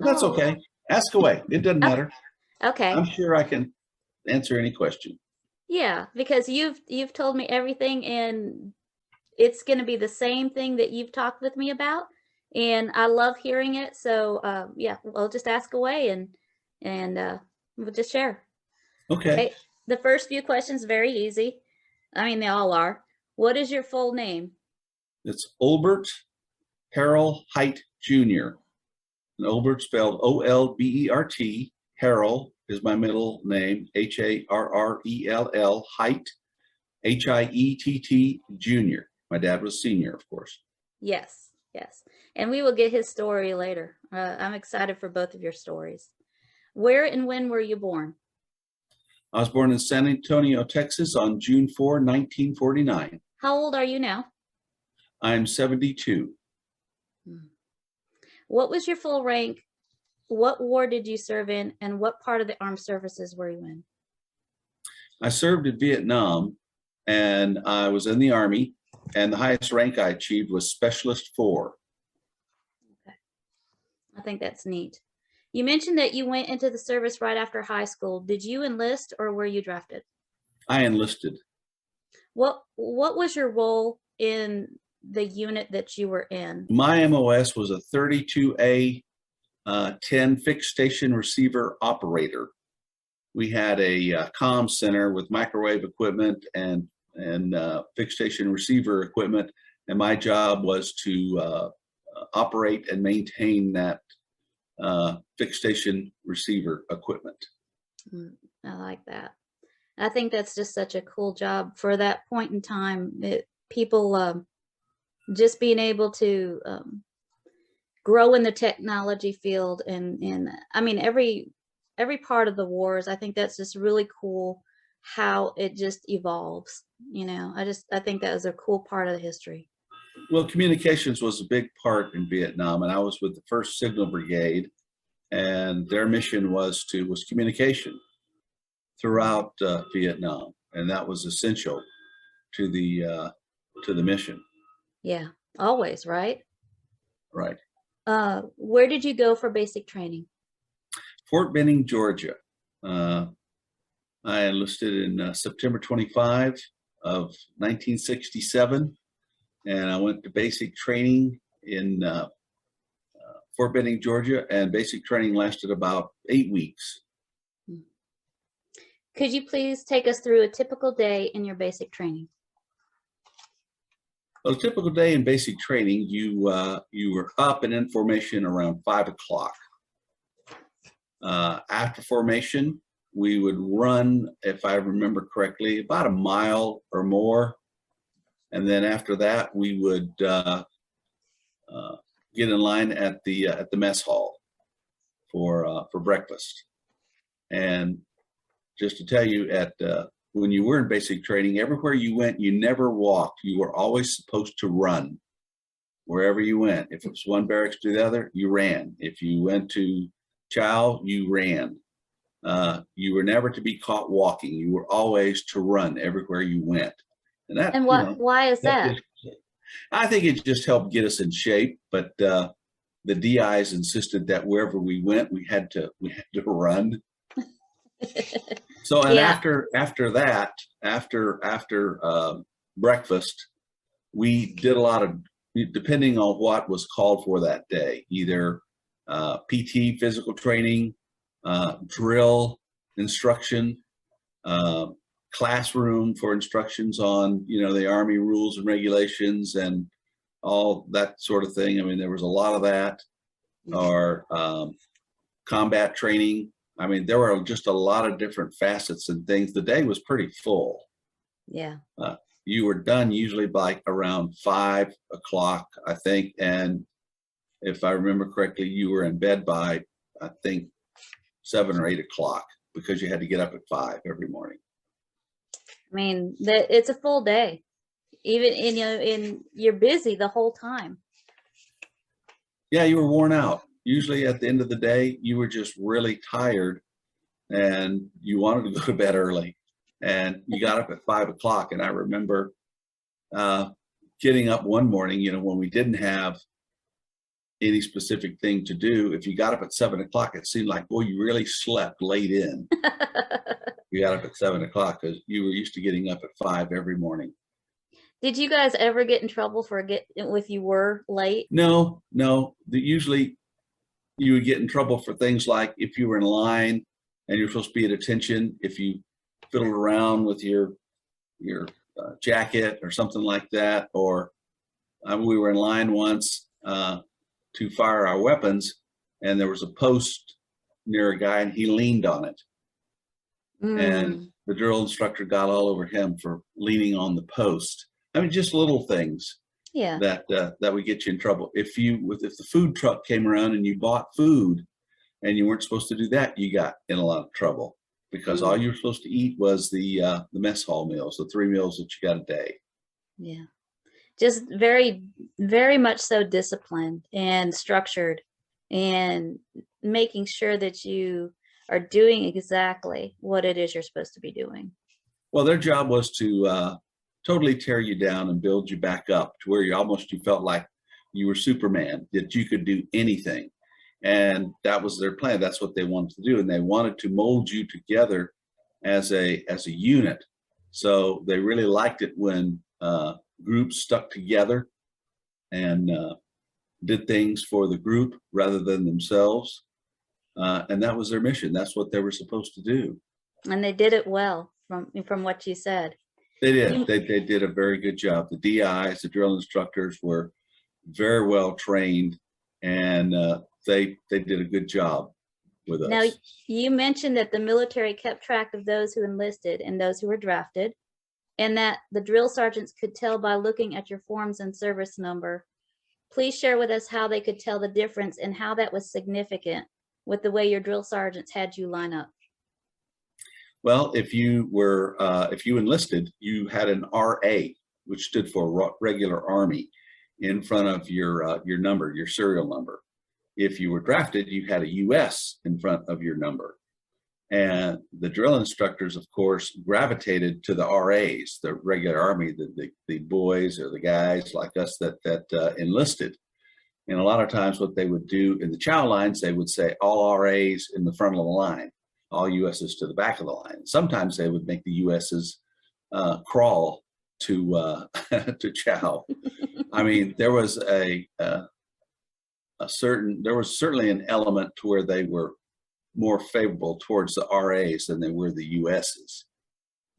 That's Oh, okay. Ask away. It doesn't oh, matter. I'm okay. sure I can answer any question. Yeah, because you've told me everything, and it's going to be the same thing that you've talked with me about, and I love hearing it. So yeah, we'll just ask away, and we'll just share. Okay. Okay. The first few questions very easy. I mean, they all are. What is your full name? It's Olbert Harrell Height Jr. And Olbert spelled Olbert. Harrell is my middle name, Harrell, Height, Hiett, Jr. My dad was senior, of course. Yes, yes. And we will get his story later. I'm excited for both of your stories. Where and when were you born? I was born in San Antonio, Texas on June 4, 1949. How old are you now? I'm 72. Hmm. What was your full rank? What war did you serve in, and what part of the armed services were you in? I served in Vietnam, and I was in the Army, and the highest rank I achieved was Specialist 4. Okay. I think that's neat. You mentioned that you went into the service right after high school. Did you enlist or were you drafted? I enlisted. What was your role in the unit that you were in? My MOS was a 32A 10 fixed station receiver operator. We had a comm center with microwave equipment and fixed station receiver equipment, and my job was to operate and maintain that fixed station receiver equipment. I like that. I think that's just such a cool job for that point in time. People just being able to grow in the technology field, and I mean every part of the wars. I think that's just really cool how it just evolves. I think that was a cool part of the history. Well, communications was a big part in Vietnam, and I was with the 1st Signal Brigade, and their mission was communication throughout Vietnam, and that was essential to the mission. Yeah, always, right? Right. Where did you go for basic training? Fort Benning, Georgia. I enlisted in September 25 of 1967, and I went to basic training in Fort Benning, Georgia, and basic training lasted about 8 weeks. Could you please take us through a typical day in your basic training? Well, a typical day in basic training, you were up and in formation around 5 o'clock. After formation, we would run, if I remember correctly, about a mile or more, and then after that, we would get in line at the mess hall for breakfast. And just to tell you, when you were in basic training, everywhere you went, you never walked. You were always supposed to run wherever you went. If it was one barracks to the other, you ran. If you went to chow, you ran. You were never to be caught walking. You were always to run everywhere you went. And that, And why is that? I think it just helped get us in shape. But the DIs insisted that wherever we went, we had to run. So, and Yeah. after breakfast, we did a lot of, depending on what was called for that day, either PT, physical training, drill instruction, classroom for instructions on, the Army rules and regulations and all that sort of thing. I mean, there was a lot of that, or combat training. I mean, there were just a lot of different facets and things. The day was pretty full. Yeah. You were done usually by around 5 o'clock, I think. And if I remember correctly, you were in bed by, I think, 7 or 8 o'clock because you had to get up at 5 every morning. I mean, it's a full day. Even you're busy the whole time. Yeah, you were worn out. Usually at the end of the day, you were just really tired and you wanted to go to bed early. And you got up at 5 o'clock. And I remember getting up one morning, when we didn't have any specific thing to do. If you got up at 7 o'clock, it seemed like, boy, you really slept late in. You got up at 7 o'clock because you were used to getting up at 5 every morning. Did you guys ever get in trouble for if you were late? No, no. Usually you would get in trouble for things like if you were in line and you're supposed to be at attention, if you fiddled around with your jacket or something like that, or we were in line once to fire our weapons, and there was a post near a guy and he leaned on it. And the drill instructor got all over him for leaning on the post. I mean, just little things that would get you in trouble. If the food truck came around and you bought food and you weren't supposed to do that, you got in a lot of trouble, because all you were supposed to eat was the mess hall meals, the 3 meals that you got a day. Yeah. Just very, very much so disciplined and structured, and making sure that you are doing exactly what it is you're supposed to be doing. Well, their job was to totally tear you down and build you back up to where you felt like you were Superman, that you could do anything. And that was their plan. That's what they wanted to do. And they wanted to mold you together as a unit. So they really liked it when groups stuck together and did things for the group rather than themselves. And that was their mission. That's what they were supposed to do. And they did it well, from what you said. They did. They did a very good job. The DIs, the drill instructors, were very well trained, and they did a good job with us. Now, you mentioned that the military kept track of those who enlisted and those who were drafted, and that the drill sergeants could tell by looking at your forms and service number. Please share with us how they could tell the difference and how that was significant with the way your drill sergeants had you line up. Well, if you enlisted, you had an RA, which stood for regular Army, in front of your number, your serial number. If you were drafted, you had a US in front of your number. And the drill instructors, of course, gravitated to the RAs, the regular Army, the boys or the guys like us that enlisted. And a lot of times what they would do in the chow lines, they would say all RAs in the front of the line, all USs to the back of the line. Sometimes they would make the USs crawl to chow. I mean, there was certainly an element to where they were more favorable towards the RAs than they were the USs.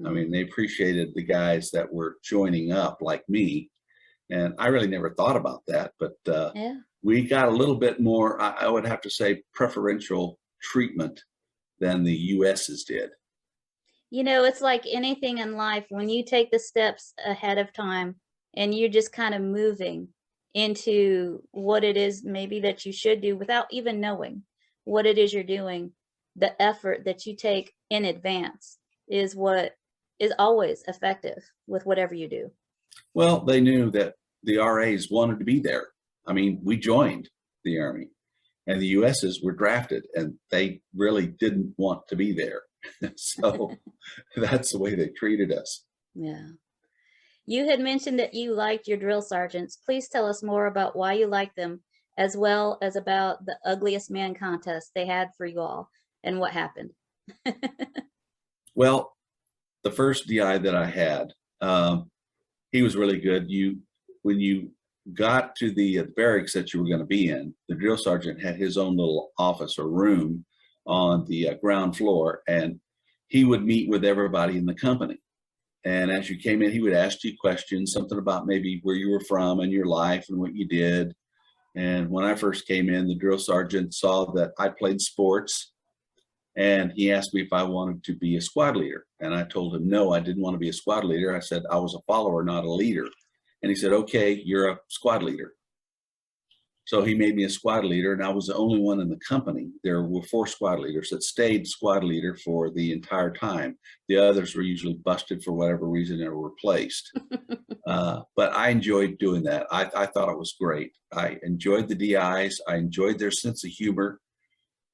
I mean, they appreciated the guys that were joining up like me. And I really never thought about that, but we got a little bit more, I would have to say, preferential treatment than the USs did. You know, it's like anything in life, when you take the steps ahead of time and you're just kind of moving into what it is maybe that you should do without even knowing what it is you're doing, the effort that you take in advance is what is always effective with whatever you do. Well, they knew that the RAs wanted to be there. I mean, we joined the Army, and the USs were drafted, and they really didn't want to be there. So that's the way they treated us. Yeah. You had mentioned that you liked your drill sergeants. Please tell us more about why you liked them, as well as about the ugliest man contest they had for you all and what happened. Well, the first DI that I had, he was really good. When you got to the barracks that you were going to be in, the drill sergeant had his own little office or room on the ground floor, and he would meet with everybody in the company. And as you came in, he would ask you questions, something about maybe where you were from and your life and what you did. And when I first came in, the drill sergeant saw that I played sports, and he asked me if I wanted to be a squad leader. And I told him, no, I didn't want to be a squad leader. I said I was a follower, not a leader. And he said, okay, you're a squad leader. So he made me a squad leader, and I was the only one in the company. There were 4 squad leaders that stayed squad leader for the entire time. The others were usually busted for whatever reason and were replaced. But I enjoyed doing that. I thought it was great. I enjoyed the DIs. I enjoyed their sense of humor.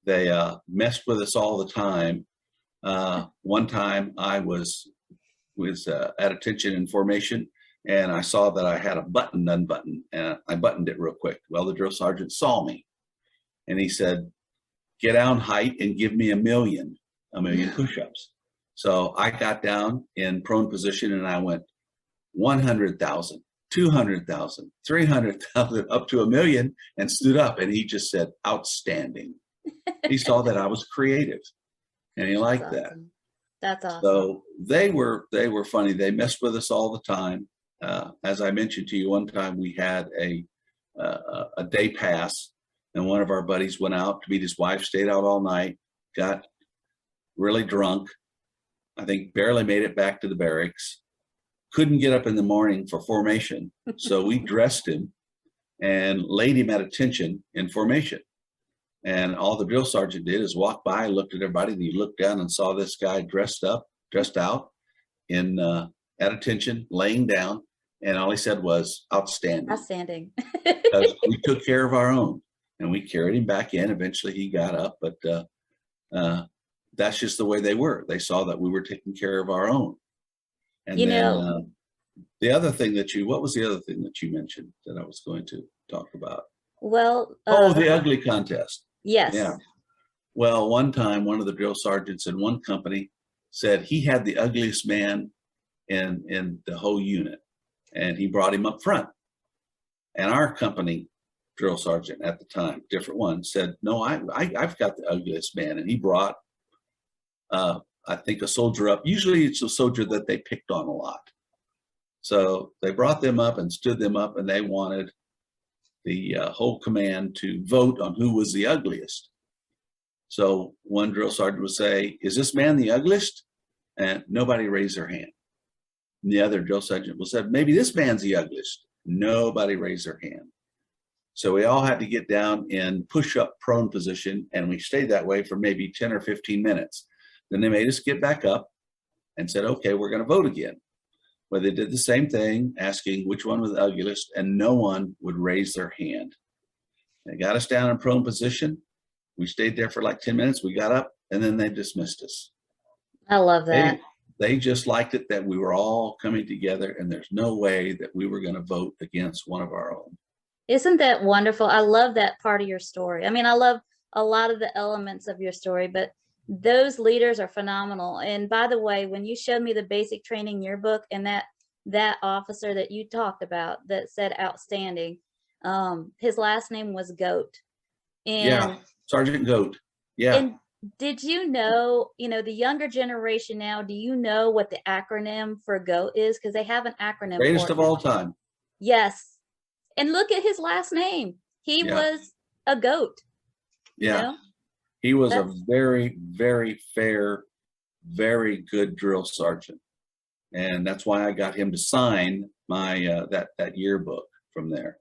They messed with us all the time. One time I was at attention in formation, and I saw that I had a button unbuttoned, and I buttoned it real quick. Well, the drill sergeant saw me, and he said, "Get down height and give me a million push-ups." So I got down in prone position and I went 100,000, 200,000, 300,000, up to a million, and stood up, and he just said, "Outstanding." He saw that I was creative, and he liked that. That's awesome. So they were funny. They messed with us all the time. As I mentioned to you, one time we had a day pass, and one of our buddies went out to meet his wife, stayed out all night, got really drunk. I think barely made it back to the barracks. Couldn't get up in the morning for formation, so we dressed him and laid him at attention in formation. And all the drill sergeant did is walk by, looked at everybody, and he looked down and saw this guy dressed out in at attention, laying down, and all he said was, "Outstanding." Outstanding. Because we took care of our own, and we carried him back in. Eventually he got up, but that's just the way they were. They saw that we were taking care of our own. And You then know, the other thing what was the other thing that you mentioned that I was going to talk about? well, Oh, the ugly contest. yes. Yeah. Well, one time, one of the drill sergeants in one company said he had the ugliest man in the whole unit, and he brought him up front. And our company drill sergeant at the time, different one, said, "No, I've got the ugliest man," and he brought, I think, a soldier up. Usually, it's a soldier that they picked on a lot. So they brought them up and stood them up, and they wanted the whole command to vote on who was the ugliest. So one drill sergeant would say, "Is this man the ugliest?" And nobody raised their hand. And the other drill sergeant will say, "Maybe this man's the ugliest." Nobody raised their hand. So we all had to get down in push-up prone position, and we stayed that way for maybe 10 or 15 minutes. Then they made us get back up and said, "Okay, we're going to vote again." Well, they did the same thing, asking which one was the ugliest, and no one would raise their hand. They got us down in prone position. We stayed there for like 10 minutes. We got up, and then they dismissed us. I love that. They just liked it that we were all coming together, and there's no way that we were going to vote against one of our own. Isn't that wonderful? I love that part of your story. I mean, I love a lot of the elements of your story, but those leaders are phenomenal. And by the way, when you showed me the basic training yearbook and that officer that you talked about that said outstanding, his last name was Goat. Yeah, And Sergeant Goat. Yeah, and did you know, the younger generation now, do you know what the acronym for GOAT is? Because they have an acronym greatest for of it. all time. Yes. And look at his last name. He Yeah. was a goat, you Yeah, know? he was a That's very, very fair, very good drill sergeant, and that's why I got him to sign my that yearbook from there.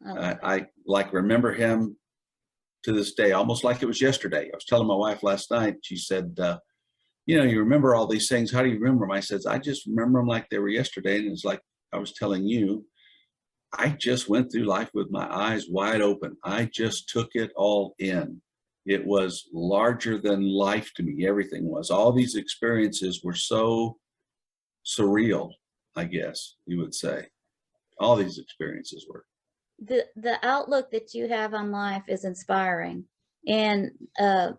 I love it. I like remember him to this day, almost like it was yesterday. I was telling my wife last night. She said, "You remember all these things. How do you remember them?" I said, "I just remember them like they were yesterday." And it's like I was telling you, I just went through life with my eyes wide open. I just took it all in. It was larger than life to me. Everything was. All these experiences were so surreal, I guess you would say. All these experiences were. The outlook that you have on life is inspiring. And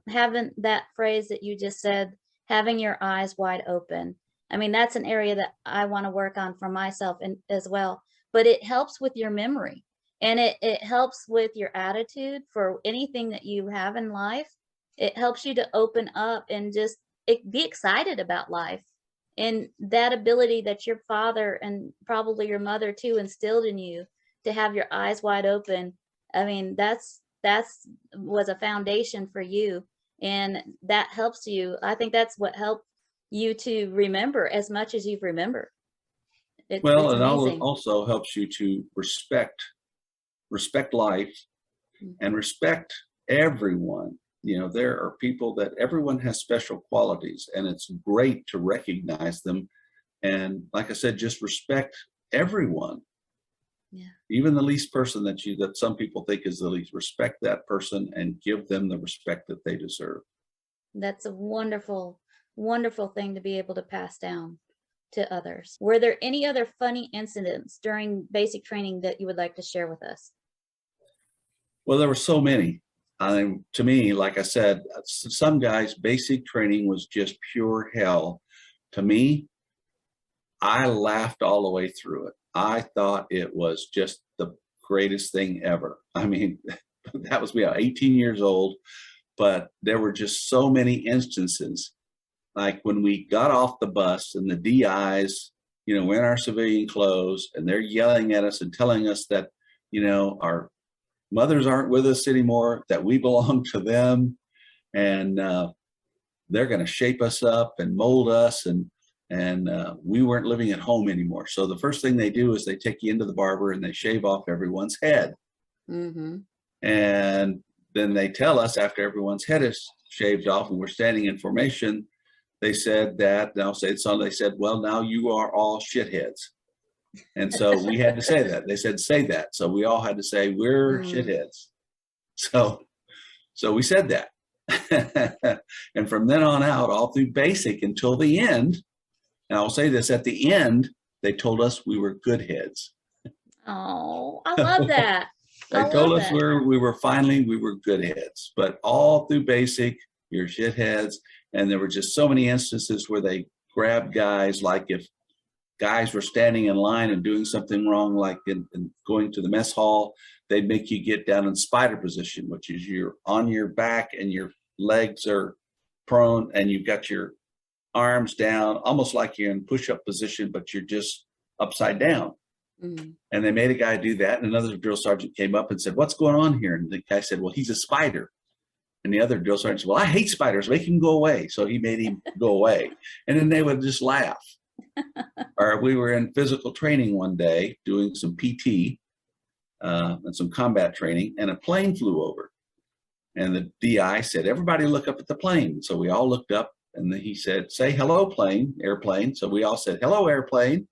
having that phrase that you just said, having your eyes wide open. I mean, that's an area that I want to work on for myself and as well. But it helps with your memory, and it helps with your attitude for anything that you have in life. It helps you to open up and just be excited about life. And that ability that your father and probably your mother too instilled in you to have your eyes wide open. I mean, that's was a foundation for you, and that helps you. I think that's what helped you to remember as much as you've remembered. Well, It's it amazing. also helps you to respect life Mm. and respect everyone. There are people that everyone has special qualities, and it's great to recognize them. And like I said, just respect everyone, Yeah. even the least person that some people think is the least. Respect that person and give them the respect that they deserve. That's a wonderful, wonderful thing to be able to pass down. to others. Were there any other funny incidents during basic training that you would like to share with us? Well, there were so many. To me, like I said, some guys' basic training was just pure hell. To me, I laughed all the way through it. I thought it was just the greatest thing ever. I mean, that was me, 18 years old, but there were just so many instances. Like when we got off the bus and the DIs, you know, we're in our civilian clothes and they're yelling at us and telling us that, you know, our mothers aren't with us anymore, that we belong to them, and they're going to shape us up and mold us, and we weren't living at home anymore. So the first thing they do is they take you into the barber and they shave off everyone's head. Mm-hmm. And then they tell us after everyone's head is shaved off and we're standing in formation, they said that, and I'll say it, so they said, well, now you are all shitheads. And so we had to say that. They said, say that. So we all had to say, we're shitheads. So we said that. And from then on out, all through basic until the end, and I'll say this, at the end, they told us we were good heads. Oh, I love that. They told us we were good heads, but all through basic, you're shitheads. And there were just so many instances where they grabbed guys, like if guys were standing in line and doing something wrong, like in going to the mess hall, they'd make you get down in spider position, which is you're on your back and your legs are prone and you've got your arms down, almost like you're in push-up position, but you're just upside down. Mm-hmm. And they made a guy do that. And another drill sergeant came up and said, what's going on here? And the guy said, well, he's a spider. And the other drill sergeant said, well, I hate spiders, make him go away. So he made him go away. And then they would just laugh. Or we were in physical training one day doing some PT and some combat training, and a plane flew over. And the DI said, everybody look up at the plane. So we all looked up, and then he said, say hello, plane, airplane. So we all said, hello, airplane.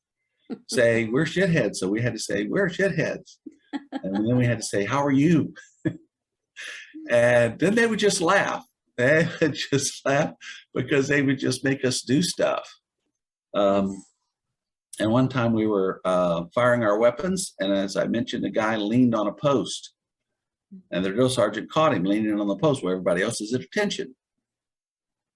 Say, we're shitheads. So we had to say, we're shitheads. And then we had to say, how are you? And then they would just laugh. They would just laugh because they would just make us do stuff. And one time we were firing our weapons, and as I mentioned, the guy leaned on a post, and the drill sergeant caught him leaning on the post where everybody else is at attention.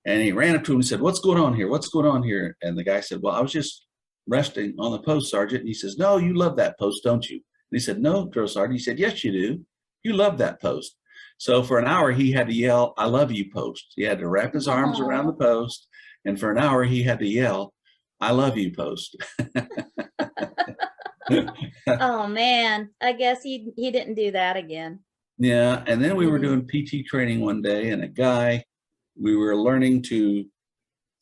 And he ran up to him and said, what's going on here? What's going on here? And the guy said, well, I was just resting on the post, Sergeant. And he says, no, you love that post, don't you? And he said, no, drill sergeant. He said, yes, you do. You love that post. So for an hour, he had to yell, I love you, post. He had to wrap his arms around the post. And for an hour, he had to yell, I love you, post. Oh, man. I guess he didn't do that again. Yeah. And then we were doing PT training one day, and a guy, we were learning to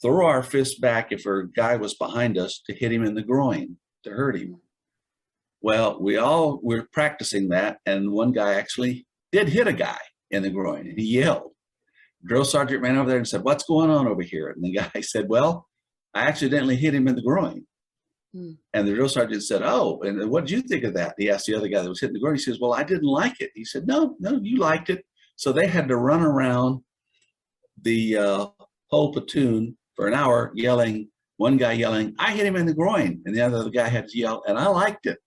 throw our fist back if a guy was behind us to hit him in the groin, to hurt him. Well, we all were practicing that, and one guy actually did hit a guy in the groin, and he yelled. Drill sergeant ran over there and said, what's going on over here? And the guy said, well, I accidentally hit him in the groin. And the drill sergeant said, oh, and what did you think of that? He asked the other guy that was hitting the groin. He says, well, I didn't like it. He said, no, you liked it. So they had to run around the whole platoon for an hour yelling, one guy yelling, I hit him in the groin. And the other guy had to yell, and I liked it.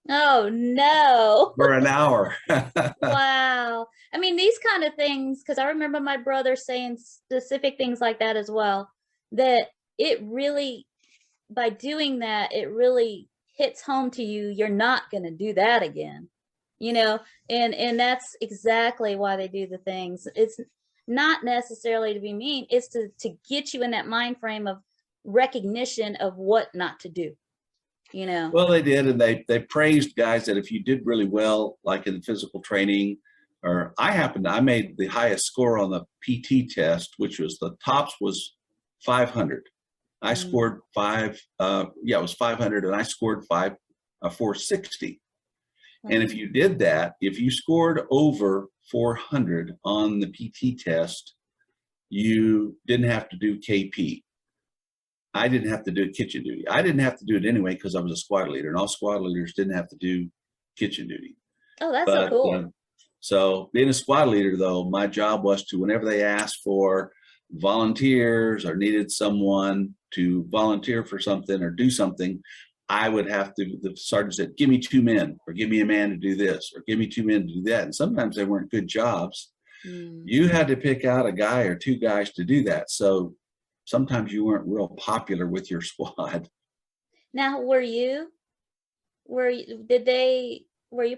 Oh, no. For an hour. Wow. I mean, these kind of things, because I remember my brother saying specific things like that as well, that it really, by doing that, it really hits home to you. You're not going to do that again, you know, and that's exactly why they do the things. It's not necessarily to be mean. It's to get you in that mind frame of recognition of what not to do. You know. Well, they did, and they praised guys that if you did really well, like in physical training, or I made the highest score on the PT test, which was the tops was 500. I scored it was 500, and I scored 460. And if you did that, if you scored over 400 on the PT test, you didn't have to do KP. I didn't have to do kitchen duty. I didn't have to do it anyway because I was a squad leader, and all squad leaders didn't have to do kitchen duty. Oh, that's so cool. So being a squad leader, though, my job was to, whenever they asked for volunteers or needed someone to volunteer for something or do something, I would have to, the sergeant said, give me 2 men, or give me a man to do this, or give me 2 men to do that. And sometimes they weren't good jobs. You had to pick out a guy or 2 guys to do that. So sometimes you weren't real popular with your squad. Now, were you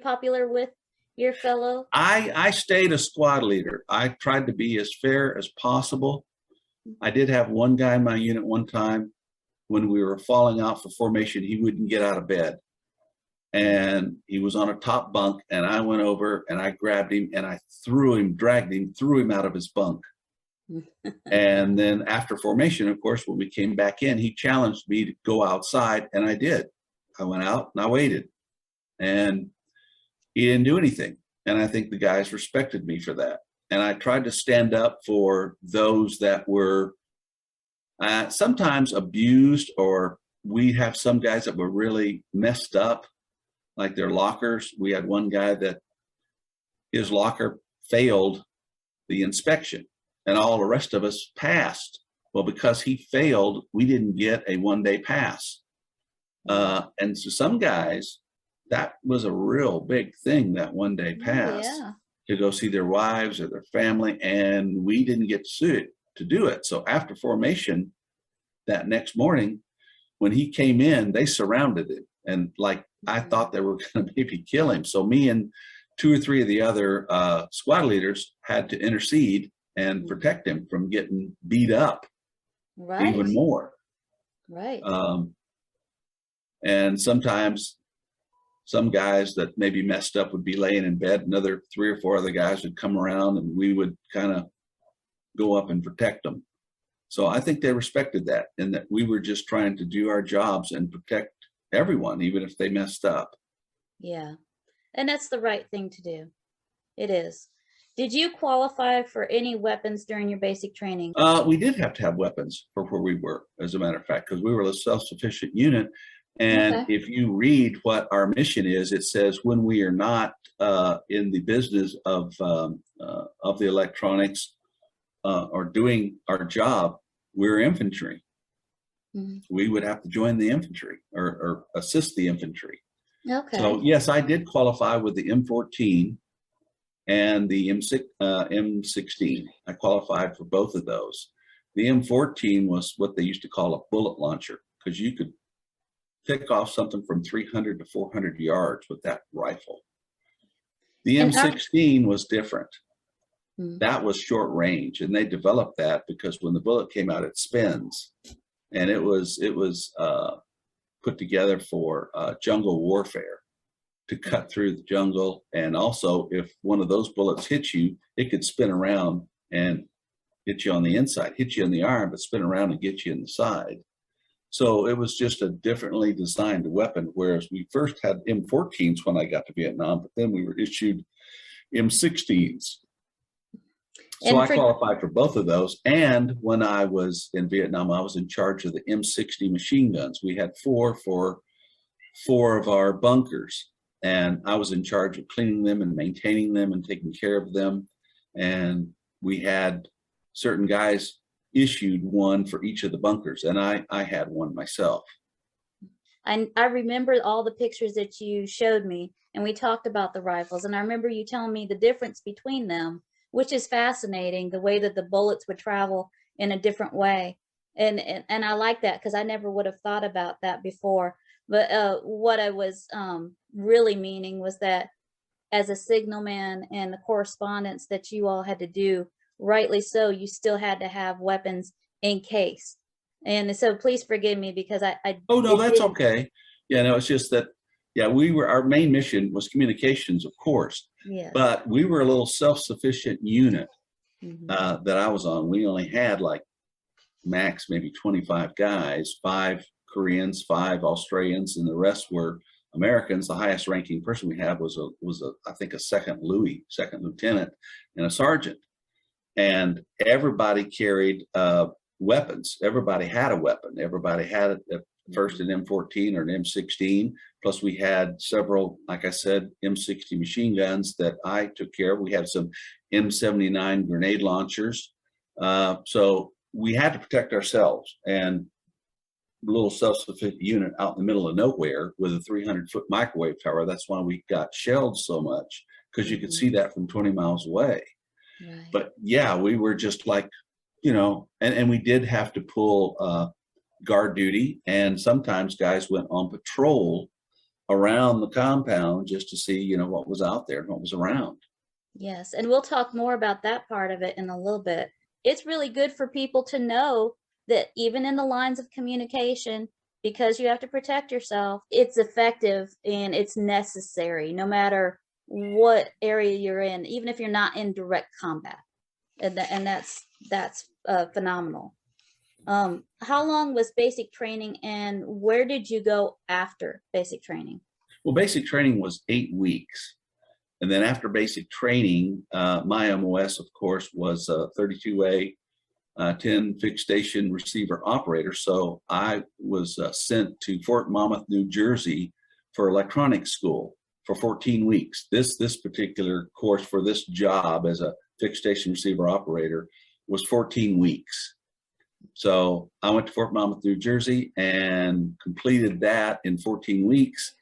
popular with your fellow? I stayed a squad leader. I tried to be as fair as possible. I did have one guy in my unit one time when we were falling out for formation, he wouldn't get out of bed. And he was on a top bunk, and I went over and I grabbed him and I dragged him, threw him out of his bunk. And then after formation, of course, when we came back in, he challenged me to go outside, and I did. I went out and I waited, and he didn't do anything. And I think the guys respected me for that. And I tried to stand up for those that were sometimes abused, or we have some guys that were really messed up, like their lockers. We had one guy that his locker failed the inspection and all the rest of us passed. Well, because he failed, we didn't get a 1-day pass. And so some guys, that was a real big thing, that 1-day pass, to go see their wives or their family, and we didn't get to do it. So after formation, that next morning, when he came in, they surrounded him, and like I thought they were going to maybe kill him. So me and 2 or 3 of the other squad leaders had to intercede and protect him from getting beat up even more. And sometimes some guys that maybe messed up would be laying in bed, another 3 or 4 other guys would come around, and we would kind of go up and protect them. So I think they respected that, and that we were just trying to do our jobs and protect everyone, even if they messed up. Yeah. And that's the right thing to do. It is. Did you qualify for any weapons during your basic training? We did have to have weapons for where we were, as a matter of fact, because we were a self-sufficient unit. And if you read what our mission is, it says when we are not in the business of the electronics or doing our job, we're infantry. We would have to join the infantry or assist the infantry. So yes, I did qualify with the M14 and the M16. I qualified for both of those. The M14 was what they used to call a bullet launcher, because you could pick off something from 300 to 400 yards with that rifle. The M16 was different. That was short range, and they developed that because when the bullet came out, it spins, and it was put together for jungle warfare, to cut through the jungle. And also, if one of those bullets hits you, it could spin around and hit you on the inside, hit you in the arm, but spin around and get you in the side. So it was just a differently designed weapon, whereas we first had M14s when I got to Vietnam, but then we were issued M16s. So I qualified for both of those. And when I was in Vietnam, I was in charge of the M60 machine guns. We had 4 for 4 of our bunkers, and I was in charge of cleaning them and maintaining them and taking care of them. And we had certain guys issued one for each of the bunkers, and I had one myself. And I remember all the pictures that you showed me, and we talked about the rifles, and I remember you telling me the difference between them, which is fascinating, the way that the bullets would travel in a different way. And I like that, because I never would have thought about that before. But what I was really meaning was that as a signalman and the correspondence that you all had to do, rightly so, you still had to have weapons in case. And so please forgive me, because I oh no, that's okay. Yeah, no, it's just that, yeah, our main mission was communications, of course. Yes. But we were a little self-sufficient unit that I was on. We only had like max maybe 25 guys, 5 Koreans, 5 Australians, and the rest were Americans. The highest ranking person we had was I think a second lieutenant, and a sergeant. And everybody carried weapons. Everybody had a weapon. Everybody had at first an M14 or an M16. Plus we had several, like I said, M60 machine guns that I took care of. We had some M79 grenade launchers. So we had to protect ourselves. And little self-sufficient unit out in the middle of nowhere with a 300-foot microwave tower. That's why we got shelled so much, because you could see that from 20 miles away. Right. But yeah, we were just like, you know, and we did have to pull guard duty, and sometimes guys went on patrol around the compound just to see, you know, what was out there and what was around. Yes, and we'll talk more about that part of it in a little bit. It's really good for people to know that even in the lines of communication, because you have to protect yourself, it's effective and it's necessary no matter what area you're in, even if you're not in direct combat. And that's phenomenal. How long was basic training, and where did you go after basic training? Well, basic training was 8 weeks. And then after basic training, my MOS, of course, was 32A 10 fixed station receiver operator. So I was sent to Fort Monmouth, New Jersey for electronics school for 14 weeks. This particular course for this job as a fixed station receiver operator was 14 weeks. So I went to Fort Monmouth, New Jersey and completed that in 14 weeks.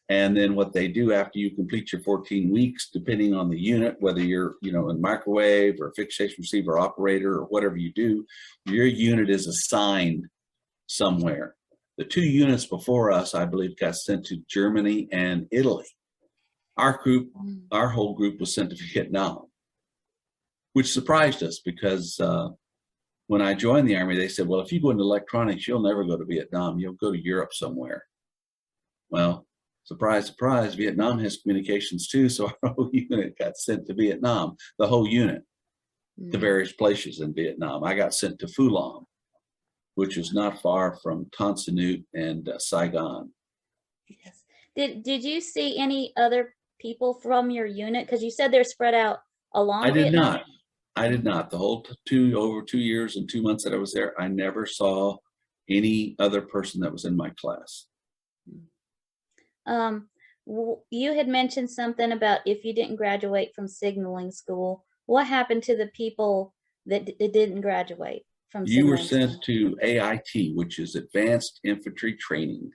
And then what they do after you complete your 14 weeks, depending on the unit, whether you're, you know, in microwave or fixed station receiver operator or whatever you do, your unit is assigned somewhere. The 2 units before us, I believe, got sent to Germany and Italy. Our group, our whole group was sent to Vietnam, which surprised us because when I joined the Army, they said, well, if you go into electronics, you'll never go to Vietnam. You'll go to Europe somewhere. Well, surprise, surprise, Vietnam has communications too. So our whole unit got sent to Vietnam, the whole unit, to various places in Vietnam. I got sent to Phu Long, which is not far from Tan Son Nhut and Saigon. Yes. Did you see any other people from your unit? Because you said they're spread out along I did Vietnam. not. I did not. The whole over 2 years and 2 months that I was there, I never saw any other person that was in my class. You had mentioned something about if you didn't graduate from signaling school, what happened to the people that didn't graduate from You were signaling sent school? to AIT, which is Advanced Infantry Training.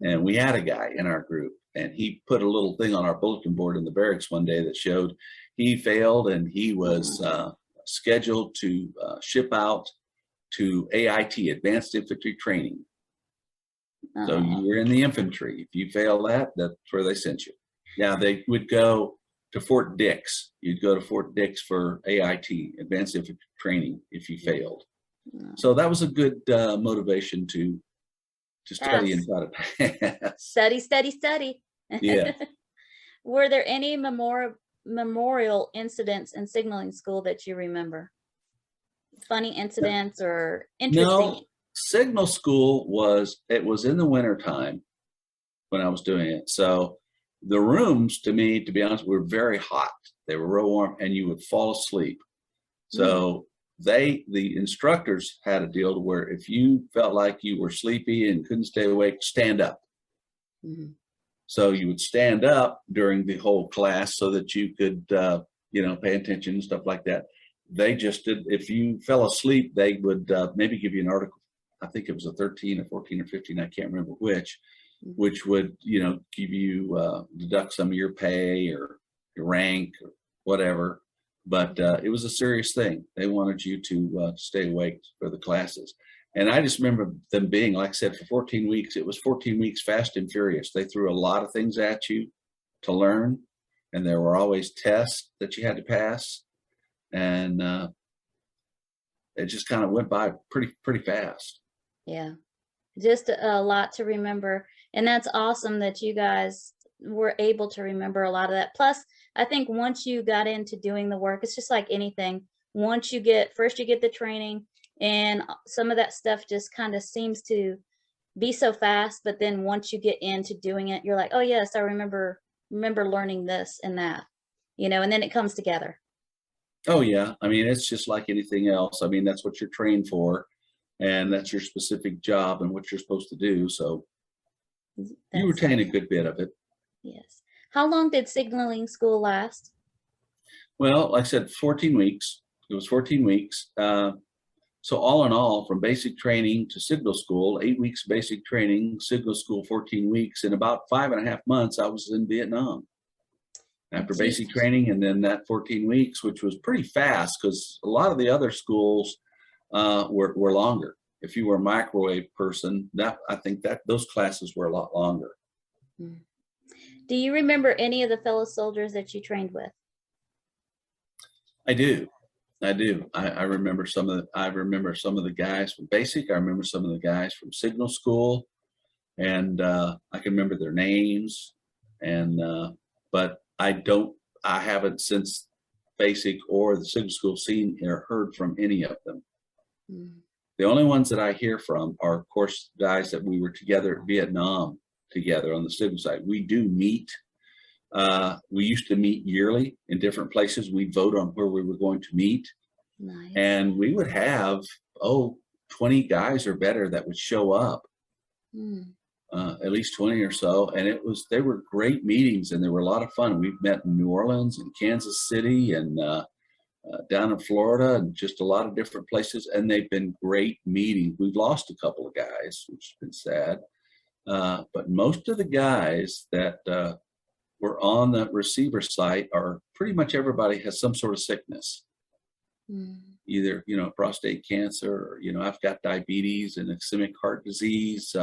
And we had a guy in our group, and he put a little thing on our bulletin board in the barracks one day that showed he failed and he was scheduled to ship out to AIT, Advanced Infantry Training. So you were in the infantry. If you fail that, that's where they sent you. Yeah, they would go to Fort Dix. You'd go to Fort Dix for AIT, Advanced Infantry Training, if you failed. So that was a good motivation to study and try to pass. Study, study, study. Yeah. Were there any memorial incidents in signaling school that you remember? Funny incidents or interesting? No, signal school was in the winter time when I was doing it. So the rooms, to me, to be honest, were very hot. They were real warm, and you would fall asleep. So the instructors had a deal to where if you felt like you were sleepy and couldn't stay awake, stand up. So you would stand up during the whole class so that you could, you know, pay attention and stuff like that. They just did, if you fell asleep, they would maybe give you an article. I think it was a 13 or 14 or 15, I can't remember which would, you know, give you, deduct some of your pay or your rank or whatever. But it was a serious thing. They wanted you to stay awake for the classes. And I just remember them being, like I said, for 14 weeks, it was 14 weeks fast and furious. They threw a lot of things at you to learn, and there were always tests that you had to pass. And it just kind of went by pretty fast. Yeah, just a lot to remember. And that's awesome that you guys were able to remember a lot of that. Plus, I think once you got into doing the work, it's just like anything. Once you get the training, and some of that stuff just kind of seems to be so fast, but then once you get into doing it, you're like, oh yes, I remember learning this and that, you know, and then it comes together. Oh yeah, I mean, it's just like anything else. I mean, that's what you're trained for, and that's your specific job and what you're supposed to do. So you retain a good bit of it. Yes. How long did signaling school last? Well, like I said, 14 weeks. It was 14 weeks. So all in all, from basic training to signal school, 8 weeks basic training, signal school 14 weeks, in about 5.5 months, I was in Vietnam. After Do you- basic training, and then that 14 weeks, which was pretty fast because a lot of the other schools were longer. If you were a microwave person, I think that those classes were a lot longer. Mm. Do you remember any of the fellow soldiers that you trained with? I do. I remember some of the guys from basic. I remember some of the guys from signal school, and I can remember their names. And but I haven't since basic or the signal school seen or heard from any of them. Mm. The only ones that I hear from are, of course, guys that we were together at Vietnam together on the signal side. We do meet. We used to meet yearly in different places. We'd vote on where we were going to meet. Nice. And we would have, 20 guys or better that would show up, Mm. at least 20 or so. And they were great meetings, and they were a lot of fun. We've met in New Orleans and Kansas City and down in Florida and just a lot of different places. And they've been great meetings. We've lost a couple of guys, which has been sad. But most of the guys that were on the receiver site are pretty much everybody has some sort of sickness. Mm. Either, prostate cancer, or, I've got diabetes and ischemic heart disease.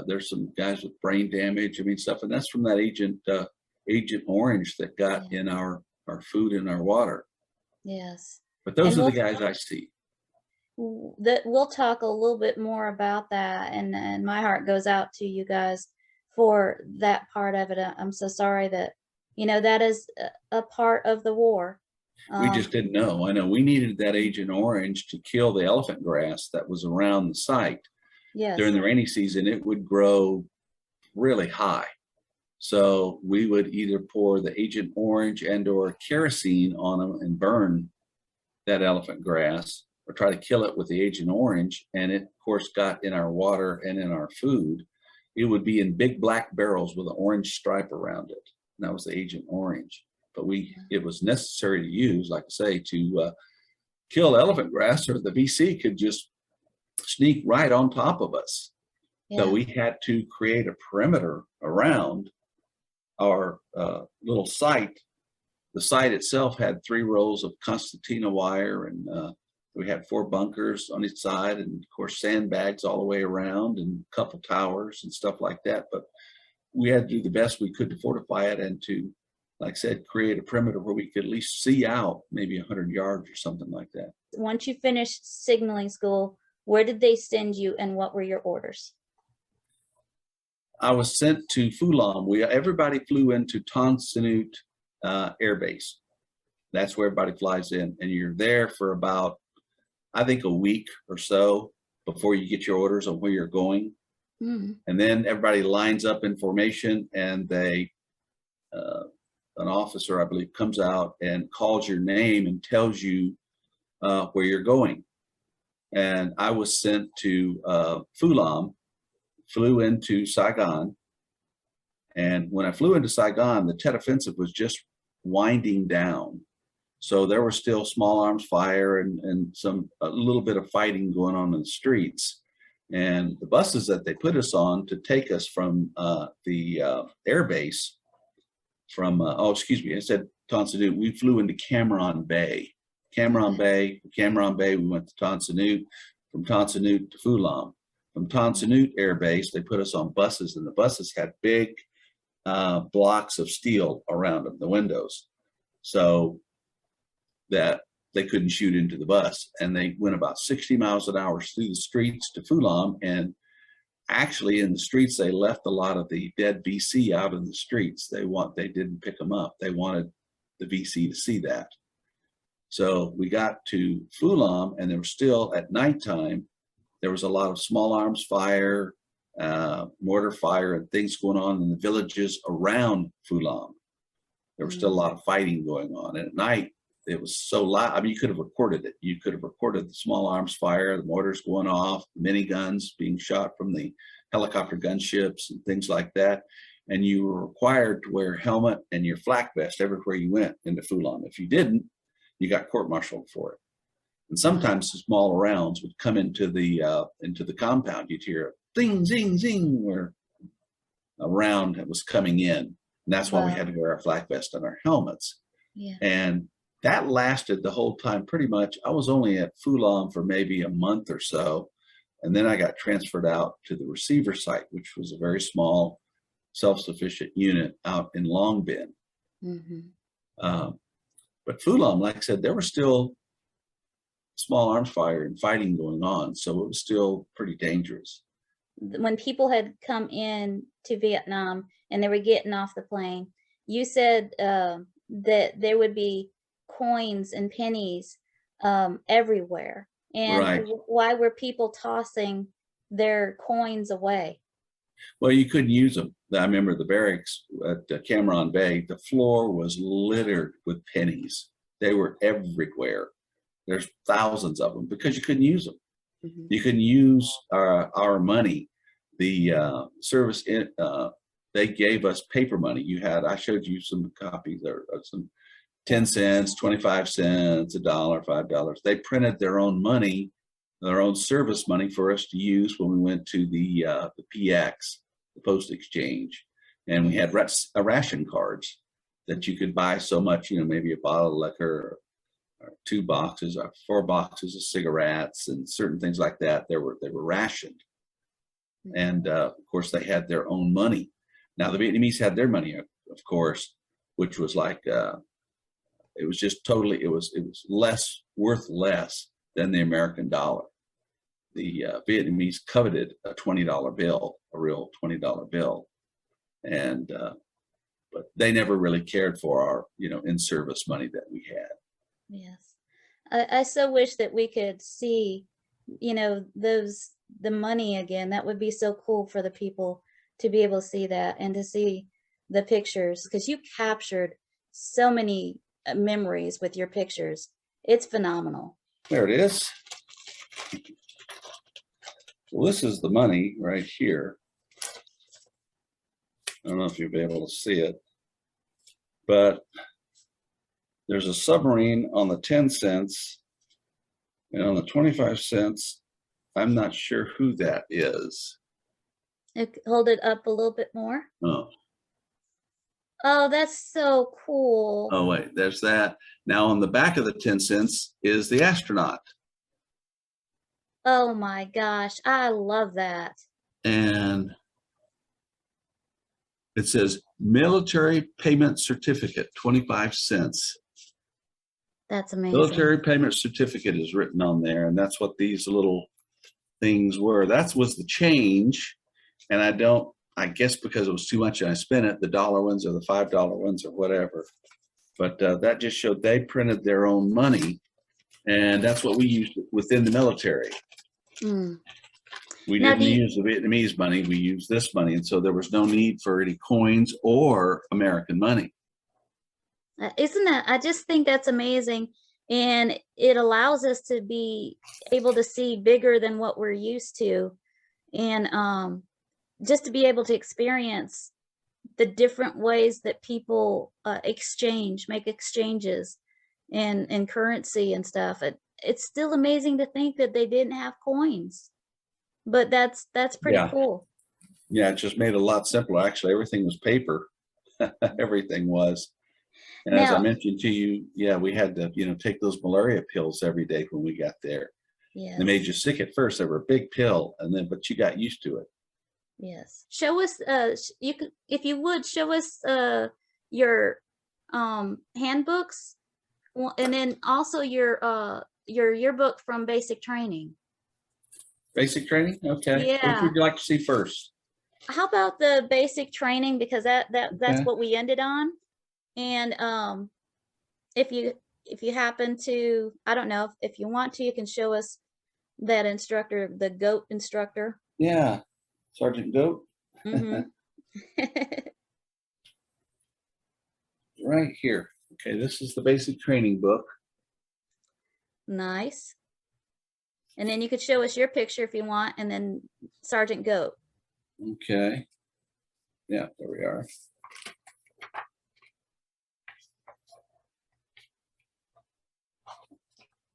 There's some guys with brain damage, stuff. And that's from that Agent Orange that got in our food and our water. Yes. But those And are the guys I see. we'll talk a little bit more about that, and my heart goes out to you guys for that part of it. I'm so sorry that that is a part of the war. We just didn't know. I know we needed that Agent Orange to kill the elephant grass that was around the site. Yes. During the rainy season, it would grow really high. So we would either pour the Agent Orange and or kerosene on them and burn that elephant grass, or try to kill it with the Agent Orange. And it, of course, got in our water and in our food. It would be in big black barrels with an orange stripe around it. And that was the Agent Orange. But it was necessary to use, like I say, to kill elephant grass, or the VC could just sneak right on top of us. Yeah. So we had to create a perimeter around our little site. The site itself had 3 rows of concertina wire, and we had 4 bunkers on each side, and of course sandbags all the way around, and a couple towers and stuff like that. But we had to do the best we could to fortify it, and to, like I said, create a perimeter where we could at least see out maybe 100 yards or something like that. Once you finished signaling school, where did they send you, and what were your orders? I was sent to Phulam. Everybody flew into Tan Son Nhut Air Base. That's where everybody flies in, and you're there for about, I think, a week or so before you get your orders on where you're going. Mm. And then everybody lines up in formation, and an officer, I believe, comes out and calls your name and tells you where you're going. And I was sent to Phulam, flew into Saigon. And when I flew into Saigon, the Tet Offensive was just winding down. So there was still small arms fire and a little bit of fighting going on in the streets. And the buses that they put us on to take us from the air base I said Tan Son Nhut. We flew into Cam Bay. Cam Bay, we went to Tan Son Nhut. From Tan Son Nhut to Phulam. From Tan Son Nhut Air Base, they put us on buses, and the buses had big blocks of steel around them, the windows, so that they couldn't shoot into the bus. And they went about 60 miles an hour through the streets to Phulam. And actually, in the streets, they left a lot of the dead VC out in the streets. They didn't pick them up. They wanted the VC to see that. So we got to Phulam, and there was still, at nighttime, there was a lot of small arms fire, mortar fire, and things going on in the villages around Phulam. There was still a lot of fighting going on. And at night, it was so loud. You could have recorded it. You could have recorded the small arms fire, the mortars going off, the miniguns being shot from the helicopter gunships and things like that. And you were required to wear a helmet and your flak vest everywhere you went into Phulam. If you didn't, you got court-martialed for it. And sometimes the small rounds would come into the compound. You'd hear a ding, zing, zing, where a round was coming in. And that's why we had to wear our flak vest and our helmets. Yeah. And that lasted the whole time pretty much. I was only at Fulham for maybe a month or so. And then I got transferred out to the receiver site, which was a very small, self-sufficient unit out in Long Binh. But Fulham, like I said, there were still small arms fire and fighting going on. So it was still pretty dangerous. When people had come in to Vietnam and they were getting off the plane, you said that there would be coins and pennies everywhere. And Right. why were people tossing their coins away? Well, you couldn't use them. I remember the barracks at Cameron Bay, the floor was littered with pennies. They were everywhere. There's thousands of them because you couldn't use them. You couldn't use our money. The service, they gave us paper money. I showed you some copies or some 10 cents, 25 cents, $1, $5. They printed their own money, their own service money for us to use when we went to the PX, the post exchange. And we had ration cards that you could buy so much, maybe a bottle of liquor, or 2 boxes or 4 boxes of cigarettes and certain things like that. They were rationed. And of course they had their own money. Now the Vietnamese had their money, of course, which was like, it was just totally, it was worth less than the American dollar. The Vietnamese coveted a $20 bill, a real $20 bill. And, but they never really cared for our, in-service money that we had. Yes. I so wish that we could see, the money again. That would be so cool for the people to be able to see that and to see the pictures, because you captured so many memories with your pictures. It's phenomenal. There it is. Well, this is the money right here. I don't know if you'll be able to see it, but there's a submarine on the 10 cents, and on the 25 cents, I'm not sure who that is. Hold it up a little bit more. Oh. Oh, that's so cool. Oh, wait, there's that. Now on the back of the 10 cents is the astronaut. Oh my gosh, I love that. And it says military payment certificate, 25 cents. That's amazing. Military payment certificate is written on there, and that's what these little things were. That was the change. And I guess because it was too much and I spent it, the dollar ones or the $5 ones or whatever. But that just showed they printed their own money, and that's what we used within the military. We didn't use the Vietnamese money, we used this money, and so there was no need for any coins or American money. Isn't that, I just think that's amazing, and it allows us to be able to see bigger than what we're used to, and just to be able to experience the different ways that people make exchanges and currency and stuff. It's still amazing to think that they didn't have coins, but that's pretty cool. Yeah, it just made it a lot simpler. Actually, everything was paper. Everything was. And as I mentioned to you, we had to, take those malaria pills every day when we got there. Yeah. They made you sick at first. They were a big pill, but you got used to it. Yes. Show us, if you would, show us your handbooks, and then also your yearbook from basic training. Basic training? Okay. Yeah. What would you like to see first? How about the basic training, because that's what we ended on. And if you happen to, I don't know, if you want to, you can show us that instructor, the GOAT instructor. Yeah. Sergeant Goat. Right here. Okay, this is the basic training book. Nice. And then you could show us your picture if you want, and then Sergeant Goat. Okay. Yeah, there we are.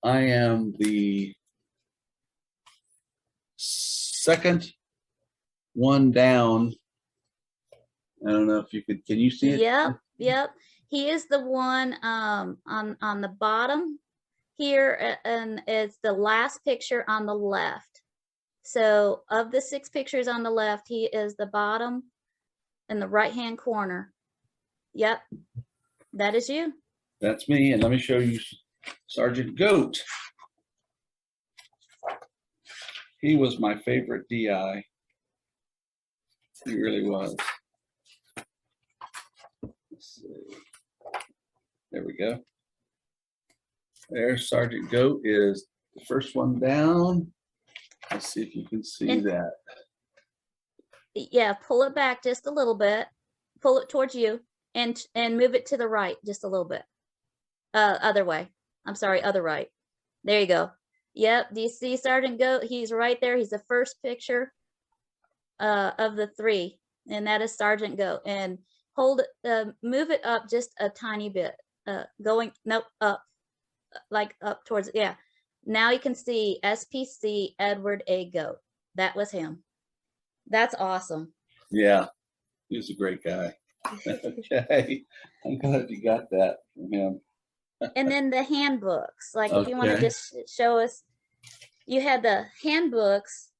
I am the second one down. I don't know if you could, can you see it? Yep, yep. He is the one on the bottom here, and it's the last picture on the left. So of the 6 pictures on the left, he is the bottom in the right-hand corner. Yep, that is you. That's me. And let me show you Sergeant Goat. He was my favorite DI. He really was. Let's see. There we go. There's Sergeant Goat is the first one down. Let's see if you can see that. Yeah, pull it back just a little bit. Pull it towards you and move it to the right just a little bit. Other way. I'm sorry, other right. There you go. Yep. Do you see Sergeant Goat? He's right there. He's the first picture of the 3, and that is Sergeant Goat. And hold it, move it up just a tiny bit. Up, like up towards, yeah. Now you can see SPC Edward A. Goat. That was him. That's awesome. Yeah, he was a great guy. Okay, I'm glad you got that from him. And then the handbooks, like if you want to Okay. just show us, you had the handbooks,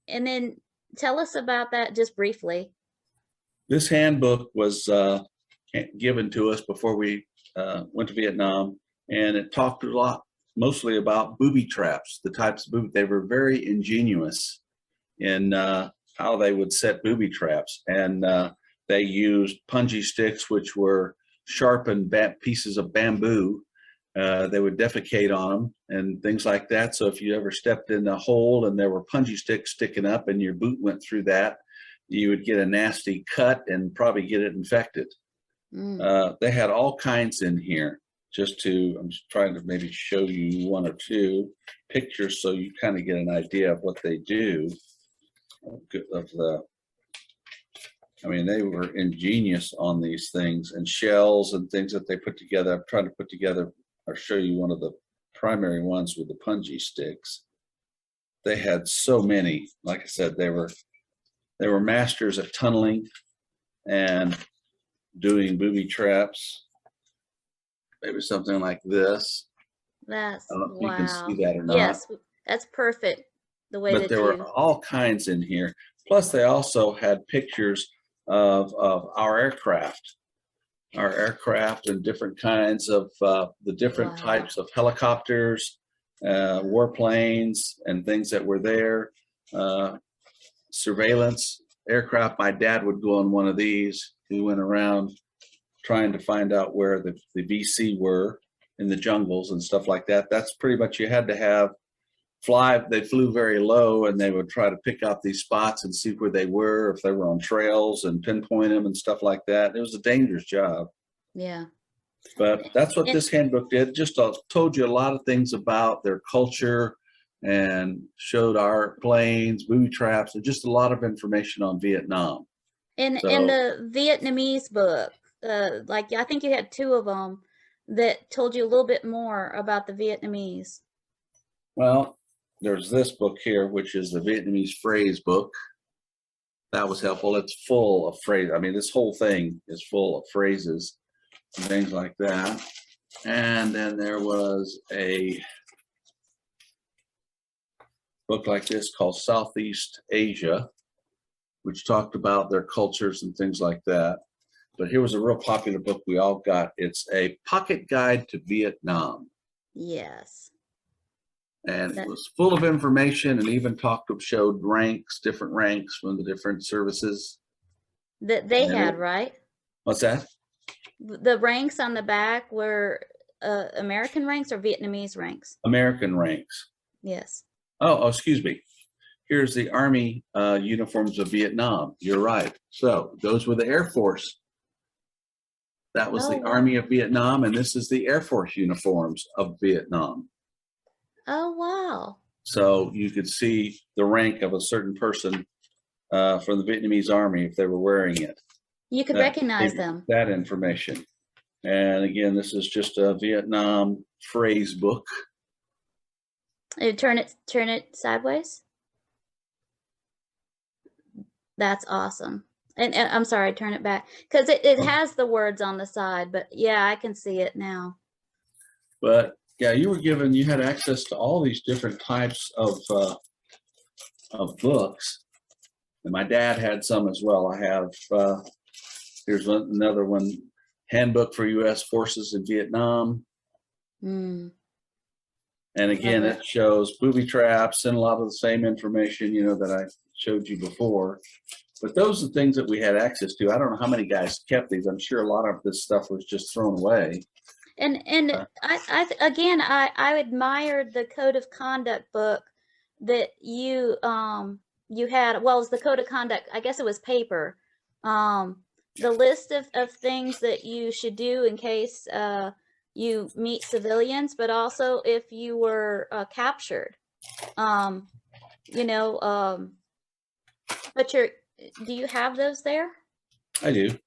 and then tell us about that just briefly. This handbook was given to us before we went to Vietnam, and it talked a lot, mostly about booby traps, the types of booby. They were very ingenious in how they would set booby traps, and they used punji sticks, which were sharpened pieces of bamboo. They would defecate on them and things like that. So if you ever stepped in a hole and there were punji sticks sticking up and your boot went through that, you would get a nasty cut and probably get it infected. They had all kinds in here. I'm just trying to maybe show you 1 or 2 pictures so you kind of get an idea of what they do. I mean, they were ingenious on these things, and shells and things that they put together. I'm trying to put together, I'll show you one of the primary ones with the punji sticks. They had so many. Like I said, they were masters at tunneling and doing booby traps. Maybe something like this. That's, I don't know if wow. you can see that or not. Yes, that's perfect. The way But that there were all kinds in here. Plus, they also had pictures of our aircraft and different kinds of the different types of helicopters, warplanes, and things that were there. Surveillance aircraft. My dad would go on one of these. He went around trying to find out where the VC were in the jungles and stuff like that. That's pretty much, you had to have they flew very low, and they would try to pick out these spots and see where they were, if they were on trails, and pinpoint them and stuff like that. It was a dangerous job. Yeah. But that's what this handbook did. Just told you a lot of things about their culture and showed our planes, booby traps, and just a lot of information on Vietnam. In the Vietnamese book, like I think you had 2 of them that told you a little bit more about the Vietnamese. Well, there's this book here, which is the Vietnamese phrase book. That was helpful. It's full of phrases. I mean, this whole thing is full of phrases and things like that. And then there was a book like this called Southeast Asia, which talked about their cultures and things like that. But here was a real popular book we all got. It's a pocket guide to Vietnam. Yes. And it was full of information, and even showed ranks, different ranks from the different services that they had, right? What's that? The ranks on the back were American ranks or Vietnamese ranks? American ranks. Yes. Oh, excuse me. Here's the Army uniforms of Vietnam. You're right. So those were the Air Force. That was the Army of Vietnam, and this is the Air Force uniforms of Vietnam. Oh, wow. So you could see the rank of a certain person from the Vietnamese Army if they were wearing it. You could recognize them. That information. And again, this is just a Vietnam phrase book. Turn it sideways. That's awesome. And I'm sorry, turn it back because it has the words on the side, but yeah, I can see it now. But yeah, you had access to all these different types of books. And my dad had some as well. I have, here's another one, Handbook for U.S. Forces in Vietnam. Mm. And again, it shows booby traps and a lot of the same information, you know, that I showed you before. But those are things that we had access to. I don't know how many guys kept these. I'm sure a lot of this stuff was just thrown away. And I admired the code of conduct book that you had. Well, it was the code of conduct. I guess it was paper. The list of things that you should do in case you meet civilians, but also if you were captured. You know, but do you have those there? I do.